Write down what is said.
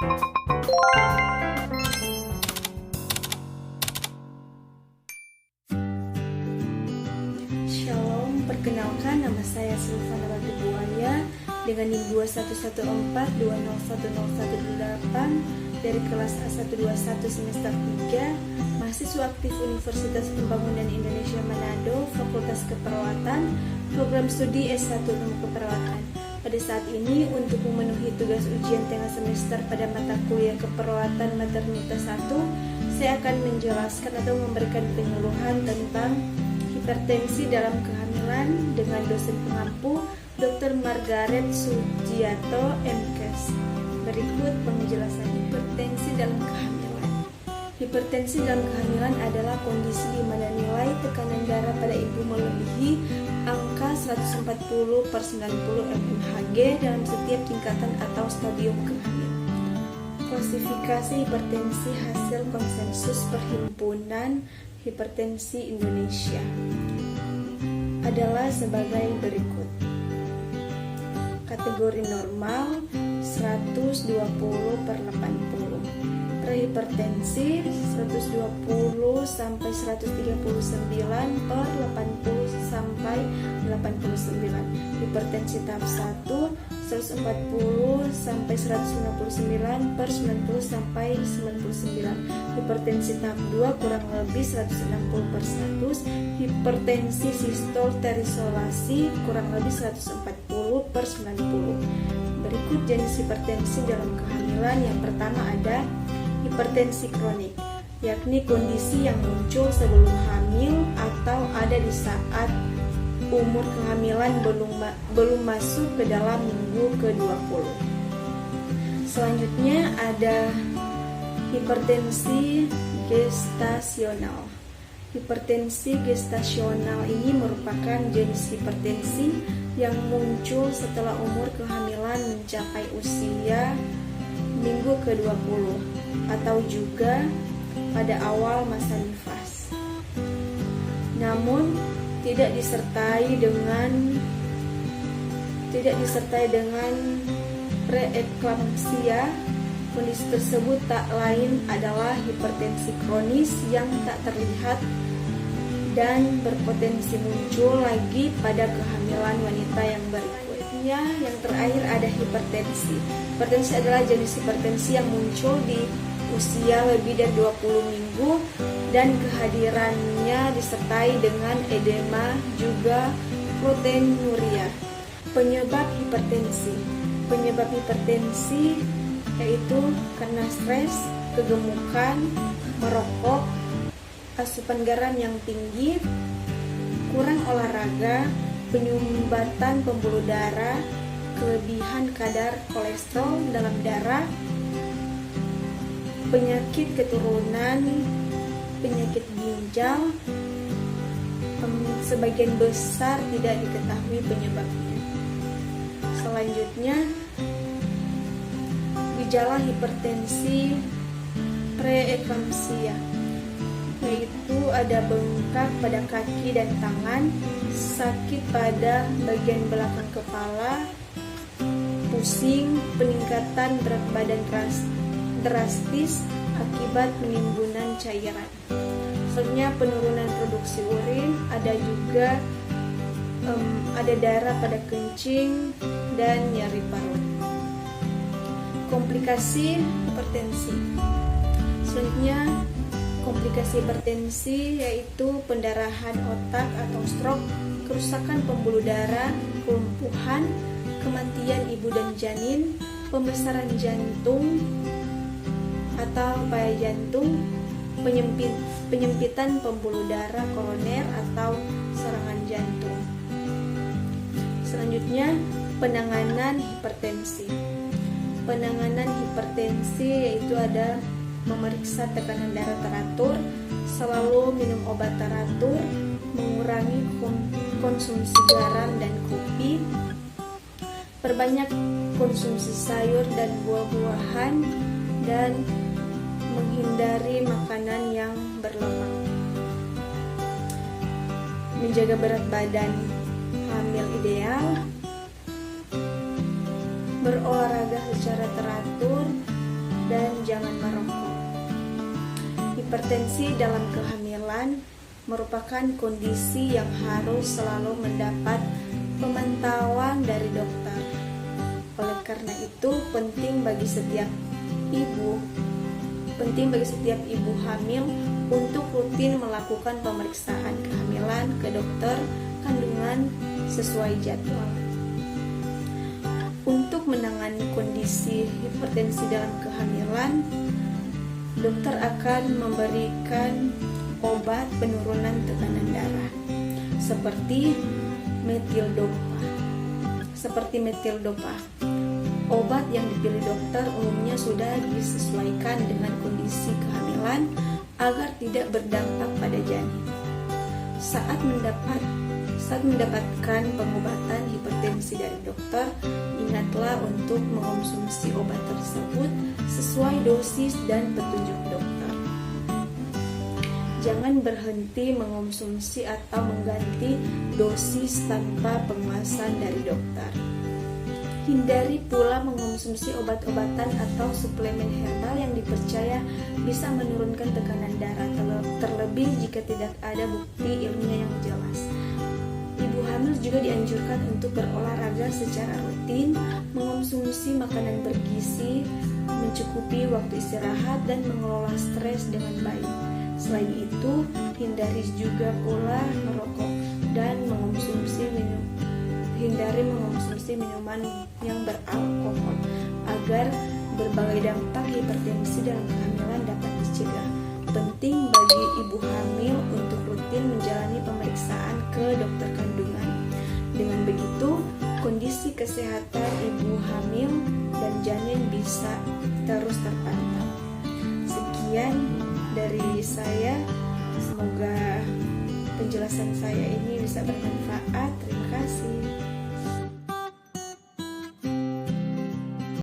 Shalom, perkenalkan nama saya Silvana Buaya dengan NIM 2114201018 dari kelas A121 semester 3, mahasiswa aktif Universitas Pembangunan Indonesia Manado, Fakultas Keperawatan, program studi S1 Ilmu Keperawatan. Pada saat ini, untuk memenuhi tugas ujian tengah semester pada mata kuliah Keperawatan Maternitas 1, saya akan menjelaskan atau memberikan penyuluhan tentang hipertensi dalam kehamilan dengan dosen pengampu Dr. Margaret Sugiarto, MKes. Berikut penjelasan hipertensi dalam kehamilan. Hipertensi dalam kehamilan adalah kondisi di mana nilai tekanan darah pada ibu melebihi angka 140/90 mmHg dalam setiap tingkatan atau stadium kehamilan. Klasifikasi hipertensi hasil konsensus Perhimpunan Hipertensi Indonesia adalah sebagai berikut. Kategori normal 120/80. Prehipertensi 120 sampai 139/80 sampai 89. Hipertensi tahap 1 140 sampai 159/90 sampai 99. Hipertensi tahap 2 kurang lebih 160/100. Hipertensi sistol terisolasi kurang lebih 140/90. Berikut jenis hipertensi dalam kehamilan. Yang pertama ada hipertensi kronik, yakni kondisi yang muncul sebelum hamil atau ada di saat umur kehamilan belum masuk ke dalam minggu ke-20. Selanjutnya ada hipertensi gestasional. Hipertensi gestasional ini merupakan jenis hipertensi yang muncul setelah umur kehamilan mencapai usia minggu ke-20 atau juga pada awal masa nifas. Namun tidak disertai dengan preeklampsia. Kondisi tersebut tak lain adalah hipertensi kronis yang tak terlihat dan berpotensi muncul lagi pada kehamilan wanita yang berikutnya. Yang terakhir ada hipertensi. Hipertensi adalah jenis hipertensi yang muncul di usia lebih dari 20 minggu dan kehadirannya disertai dengan edema juga proteinuria. Penyebab hipertensi yaitu karena stres, kegemukan, merokok, asupan garam yang tinggi, kurang olahraga, penyumbatan pembuluh darah, kelebihan kadar kolesterol dalam darah, penyakit keturunan, penyakit ginjal. Sebagian besar tidak diketahui penyebabnya. Selanjutnya, gejala hipertensi preeklampsia, yaitu ada bengkak pada kaki dan tangan, sakit pada bagian belakang kepala, pusing, peningkatan berat badan drastis akibat penimbunan cairan. Selanjutnya penurunan produksi urin, ada juga ada darah pada kencing dan nyeri parut. Komplikasi hipertensi. Selanjutnya komplikasi hipertensi yaitu pendarahan otak atau stroke, kerusakan pembuluh darah, kelumpuhan, kematian ibu dan janin, pembesaran jantung atau upaya jantung, penyempitan pembuluh darah koroner atau serangan jantung. Selanjutnya, penanganan hipertensi. Penanganan hipertensi yaitu ada memeriksa tekanan darah teratur, selalu minum obat teratur, mengurangi konsumsi garam dan kopi, perbanyak konsumsi sayur dan buah-buahan, dan menghindari makanan yang berlemak. Menjaga berat badan hamil ideal, berolahraga secara teratur, Hipertensi dalam kehamilan merupakan kondisi yang harus selalu mendapat pemantauan dari dokter. Oleh karena itu, penting bagi setiap ibu hamil untuk rutin melakukan pemeriksaan kehamilan ke dokter kandungan sesuai jadwal. Untuk menangani kondisi hipertensi dalam kehamilan, dokter akan memberikan obat penurunan tekanan darah seperti metildopa. Obat yang dipilih dokter umumnya sudah disesuaikan dengan kondisi kehamilan agar tidak berdampak pada janin. Saat mendapatkan pengobatan hipertensi dari dokter, ingatlah untuk mengonsumsi obat tersebut sesuai dosis dan petunjuk dokter. Jangan berhenti mengonsumsi atau mengganti dosis tanpa pengawasan dari dokter. Hindari pula mengonsumsi obat-obatan atau suplemen herbal yang dipercaya bisa menurunkan tekanan darah, terlebih jika tidak ada bukti ilmiah yang jelas. Ibu hamil juga dianjurkan untuk berolahraga secara rutin, mengonsumsi makanan bergizi, mencukupi waktu istirahat, dan mengelola stres dengan baik. Selain itu, hindari juga pula merokok dan hindari mengonsumsi minuman yang beralkohol agar berbagai dampak hipertensi dalam kehamilan dapat dicegah. Penting bagi ibu hamil untuk rutin menjalani pemeriksaan ke dokter kandungan. Dengan begitu, kondisi kesehatan ibu hamil dan janin bisa terus terpantau. Sekian dari saya, semoga penjelasan saya ini bisa bermanfaat. Terima kasih.